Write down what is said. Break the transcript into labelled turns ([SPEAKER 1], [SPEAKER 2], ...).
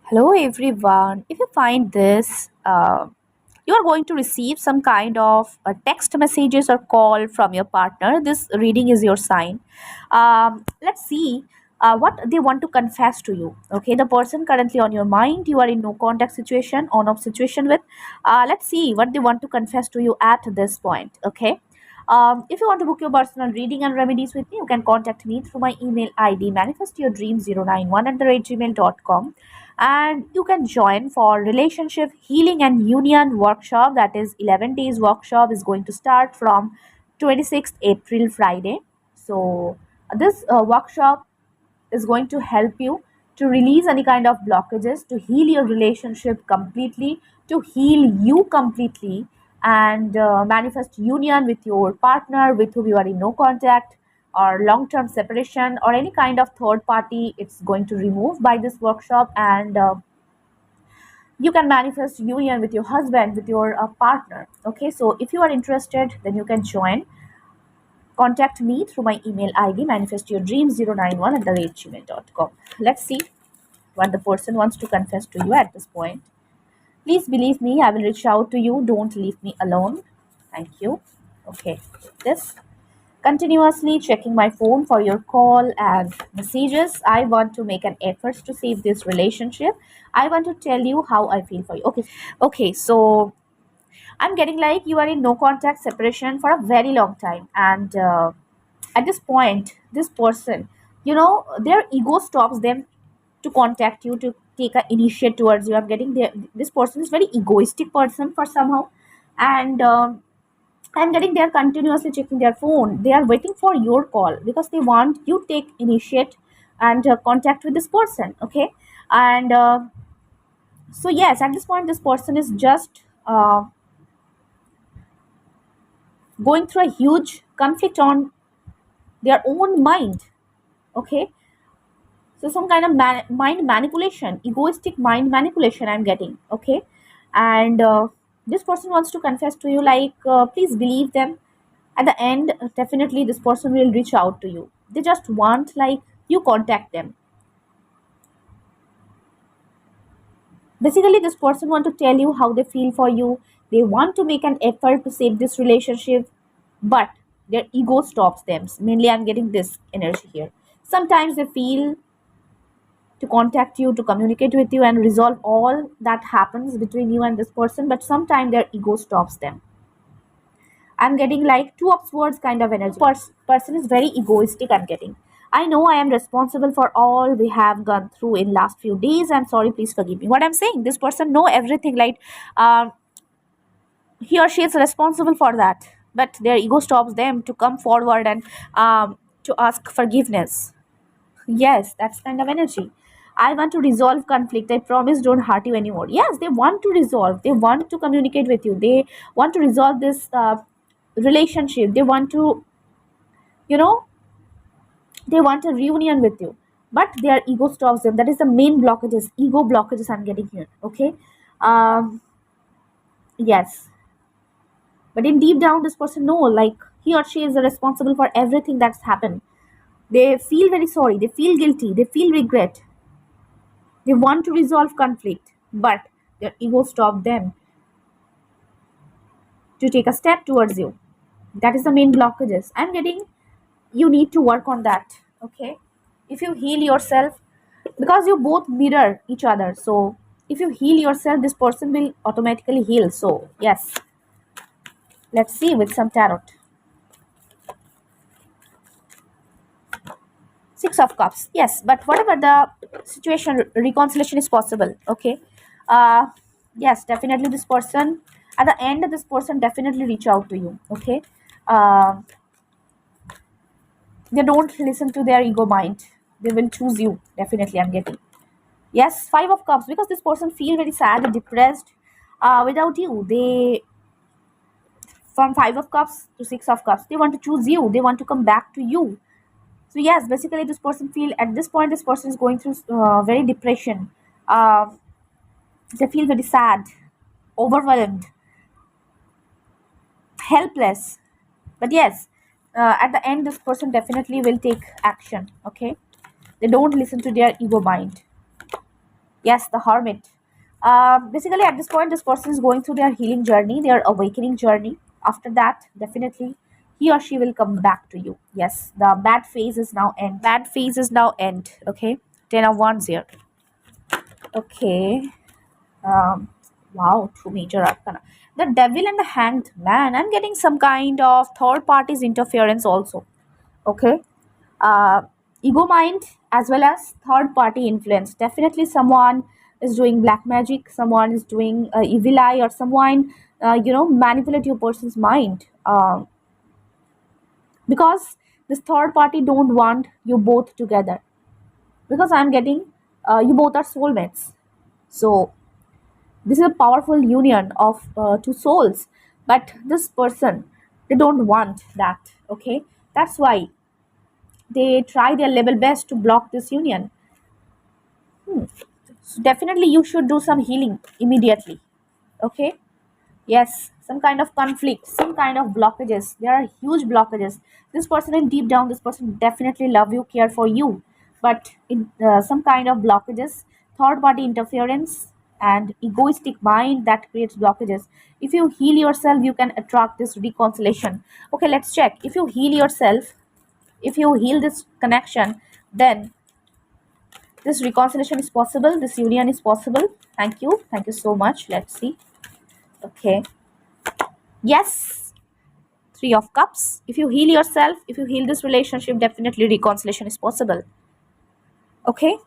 [SPEAKER 1] Hello, everyone. If you find this, you are going to receive some kind of text messages or call from your partner. This reading is your sign. Let's see what they want to confess to you. Okay, the person currently on your mind, you are in no contact situation, on off situation with. Let's see what they want to confess to you at this point. Okay. If you want to book your personal reading and remedies with me, you can contact me through my email ID manifestyourdream091@gmail.com, and you can join for relationship healing and union workshop. That is 11 days workshop is going to start from 26th April Friday. So this workshop is going to help you to release any kind of blockages, to heal your relationship completely, to heal you completely, and manifest union with your partner with whom you are in no contact, or long term separation, or any kind of third party. It's going to remove by this workshop, and you can manifest union with your husband, with your partner. Okay, so if you are interested, then you can join. Contact me through my email ID manifestyourdream091@gmail.com. Let's see what the person wants to confess to you at this point. Please believe me, I will reach out to you. Don't leave me alone. Thank you. Okay, this continuously checking my phone for your call and messages. I want to make an effort to save this relationship. I want to tell you how I feel for you. Okay, so I'm getting like you are in no contact separation for a very long time, and at this point, this person, their ego stops them to contact you, to take a initiate towards you. I'm getting there. This person is very egoistic person for somehow, and I'm getting they're continuously checking their phone. They are waiting for your call because they want you take initiate and contact with this person. Okay, and so yes, at this point, this person is just going through a huge conflict on their own mind. Okay, so some kind of mind manipulation, egoistic mind manipulation I'm getting. Okay, and this person wants to confess to you like, please believe them. At the end, definitely this person will reach out to you. They just want like you contact them. Basically, this person want to tell you how they feel for you. They want to make an effort to save this relationship, but their ego stops them. Mainly I'm getting this energy here. Sometimes they feel to contact you, to communicate with you, and resolve all that happens between you and this person, but sometimes their ego stops them. I'm getting like two of swords kind of energy. Person is very egoistic. I'm getting. I know I am responsible for all we have gone through in last few days. I'm sorry. Please forgive me. What I'm saying, this person know everything. Like, he or she is responsible for that, but their ego stops them to come forward and to ask forgiveness. Yes, that's kind of energy. I want to resolve conflict. I promise don't hurt you anymore. Yes, they want to resolve. They want to communicate with you. They want to resolve this relationship. They want to, you know, they want a reunion with you. But their ego stops them. That is the main blockages, ego blockages I'm getting here. Okay. Um, yes. But in deep down, this person know like he or she is responsible for everything that's happened. They feel very sorry. They feel guilty. They feel regret. They want to resolve conflict, but their ego stops them to take a step towards you. That is the main blockages. I'm getting you need to work on that. Okay. If you heal yourself, because you both mirror each other. So if you heal yourself, this person will automatically heal. So yes, let's see with some tarot. Six of Cups. Yes, but whatever the situation, reconciliation is possible. Okay. Uh, yes, definitely this person, at the end, this person definitely reach out to you. Okay. Uh, they don't listen to their ego mind. They will choose you. Definitely, I'm getting. Yes, Five of Cups, because this person feel very sad and depressed without you. They, from Five of Cups to Six of Cups, they want to choose you. They want to come back to you. So yes, basically this person feel at this point this person is going through very depression. Uh, they feel very sad, overwhelmed, helpless. But yes, at the end this person definitely will take action. Okay, they don't listen to their ego mind. Yes, the hermit. Basically, at this point, this person is going through their healing journey, their awakening journey. After that, definitely, he or she will come back to you. Yes, the bad phase is now end. Bad phase is now end. Okay, 10 of Wands here. Okay. Um, wow, two major arcana. The devil and the hanged man. I'm getting some kind of third party's interference also. Okay. uh, Ego mind as well as third party influence. Definitely someone is doing black magic, someone is doing evil eye, or someone manipulate your person's mind, because this third party don't want you both together, because I'm getting you both are soulmates. So this is a powerful union of two souls, but this person, they don't want that. Okay, that's why they try their level best to block this union. So definitely you should do some healing immediately. Okay. Yes, some kind of conflict, some kind of blockages. There are huge blockages. This person, in deep down, this person definitely love you, care for you, but in some kind of blockages, third party interference and egoistic mind, that creates blockages. If you heal yourself, you can attract this reconciliation. Okay, let's check. If you heal yourself, if you heal this connection, then this reconciliation is possible, this union is possible. Thank you so much. Let's see. Okay. Yes, Three of Cups. If you heal yourself, if you heal this relationship, definitely reconciliation is possible. Okay,